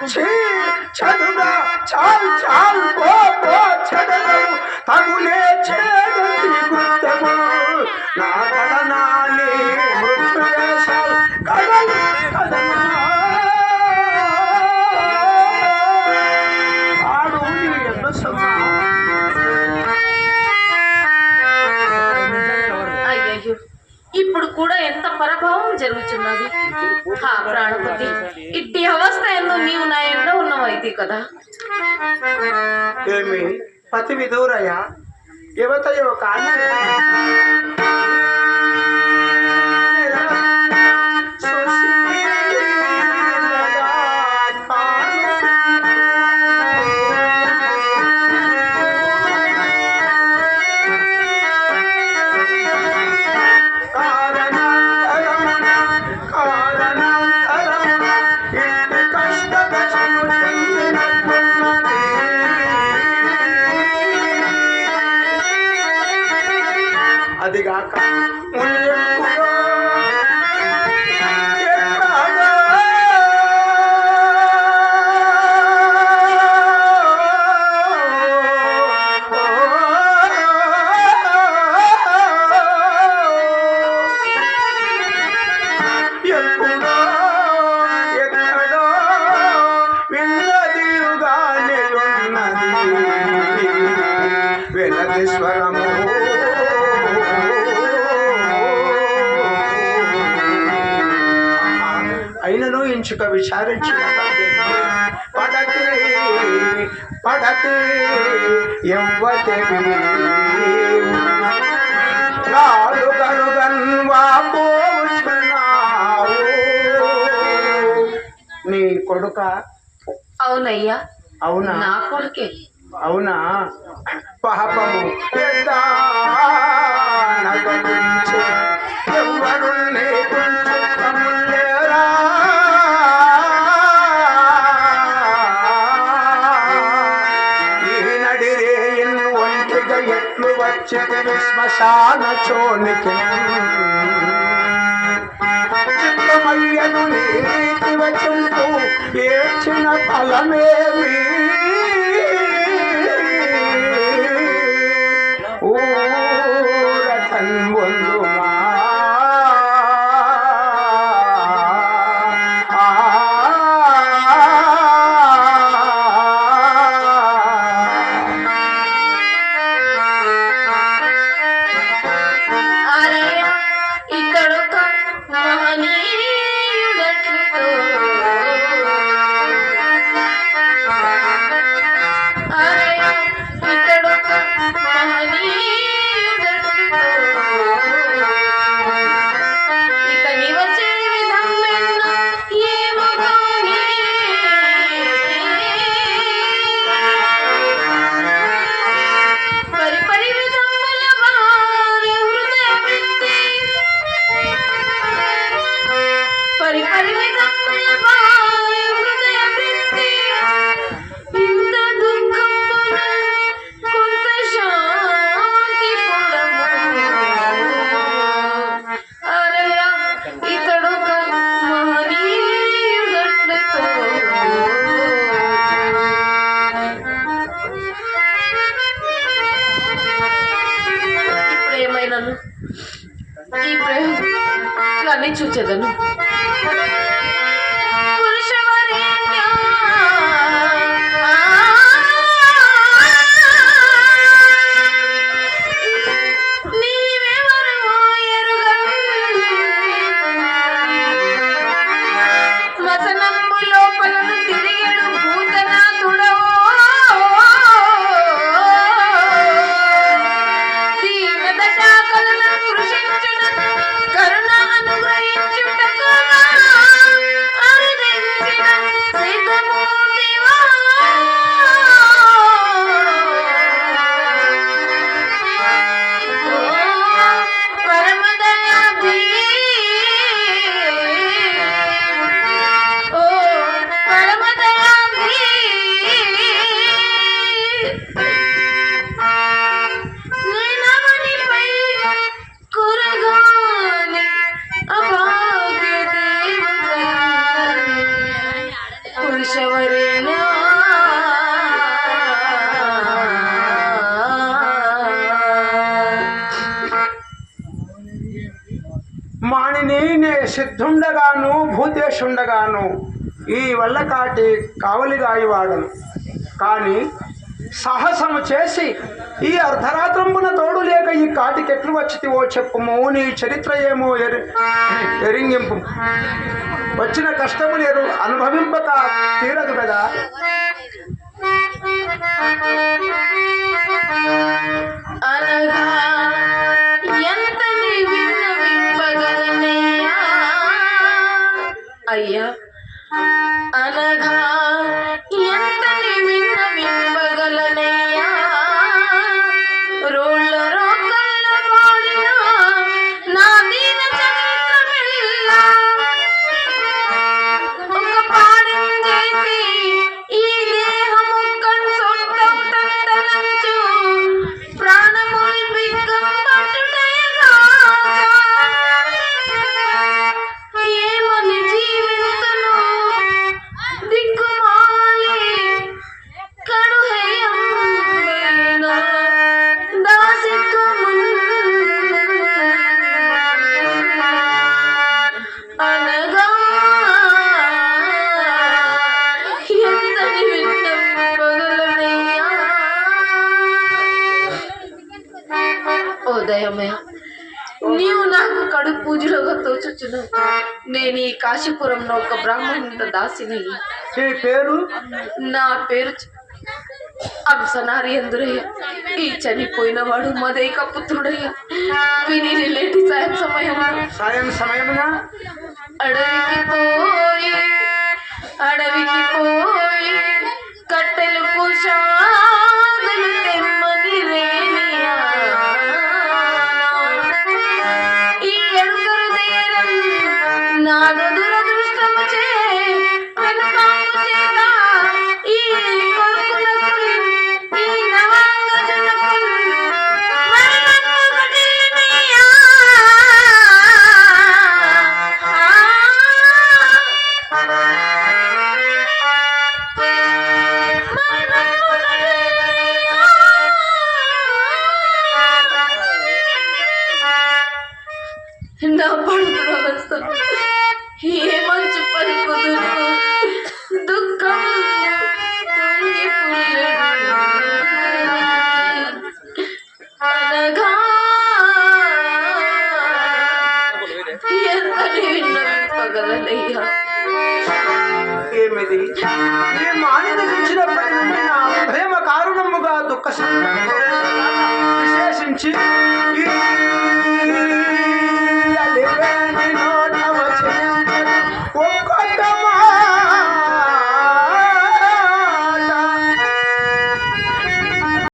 చదువుగా చాలు చాలు పో చెడలు తగులే చేదతి గుర్తము నా కథనాన్ని మృత్యువేశాలు కథలు కథనా ఆడు అయ్యయ్యో ఇప్పుడు కూడా ఎంత పరభావం జరుగుతున్నది. ప్రాణపతి ఇట్టి అవస్థ ఎందు నీవు నా ఎండ ఉన్నవైతే కదా. ఏమి పతి విదూరయ్య యువతయో కాని అదిగాక వెలదీశ్వరము అయినను ఇంచుక విచారించిన పడకి పడకి నీ కొడుక? అవునయ్యా. అవునా? నా కొడుకే. అవునా? పాపము ఎవరు ఈనడిరే ఎన్ను ఒంటిగా ఎట్లు వచ్చి శ్మశాన చోనికి చిత్తమయ్యను నీతి వచంతు ఏడ్చిన ఫలమేమి అన్ని చూచేదను. కరుణ అనుగ్రహించుటకు వరేనా మాణిని నే సిద్ధుండగాను భూతేశుండగాను ఈ వల్ల కాటి కావలిగాయవాడను కానీ సాహసము చేసి ఈ అర్ధరాత్రంబున తోడు లేక ఈ కాటికెట్లు వచ్చితివో చెప్పుము నీ చరిత్ర ఏమో ఎరింగింపు వచ్చిన కష్టములు అనుభవింపక తీరదు కదా. అనగా ఎంతని విన్నవింపగలనయ్యా అయ్యా అనగా ఎంతని విన్నవింపగలనయ్యా రోళ్ళ రోకళ్ళ పాడిన నా దీన చరిత్రమెల్ల ఒక పాఠం చేసి ఈ దేహము కన్సొట్టవుతంతనంచు ప్రాణముల్ బిగ్గం పట్టుటయగా ఏమని జీవింతును దిక్కుమాలి కడుహేయమ్మైన దాసిత్వమున్ అనగా ఎంతని విన్నవింపగలనయ్యా ఉదయమే నీవు నాకు కడు పూజలుగా తోచుచును. నేను ఈ కాశీపురంలో ఒక బ్రాహ్మణుల దాసిని. నీ పేరు? నా పేరు అంశనారి ఎందురయ్య. ఈ చనిపోయిన వాడు మదైక పుత్రుడయ్య. విని లేటి సాయం సమయమున అడవికి పోయి కట్టెలు కుషాదులు తెమ్మని రేనియా ఈ ఎరుకరు దేరం నాదు దురదృష్టము చే వెనుకాము చేత ఈ కొడుకులకు ఈ నవాంగజులకు మరణమొకటేనయ్యా. నా పడుతున్న అవస్థ ఏ మంచు పలుకుదును దుఃఖం పొంగి పుల్లెడు. అనగా ఎంతని విన్నవింపగలనయ్యా. ఏమిది ఈ మానిద ఇచ్చినప్పటి నుండి నా ప్రేమ కారణముగా దుఃఖ విశేషించి ఈ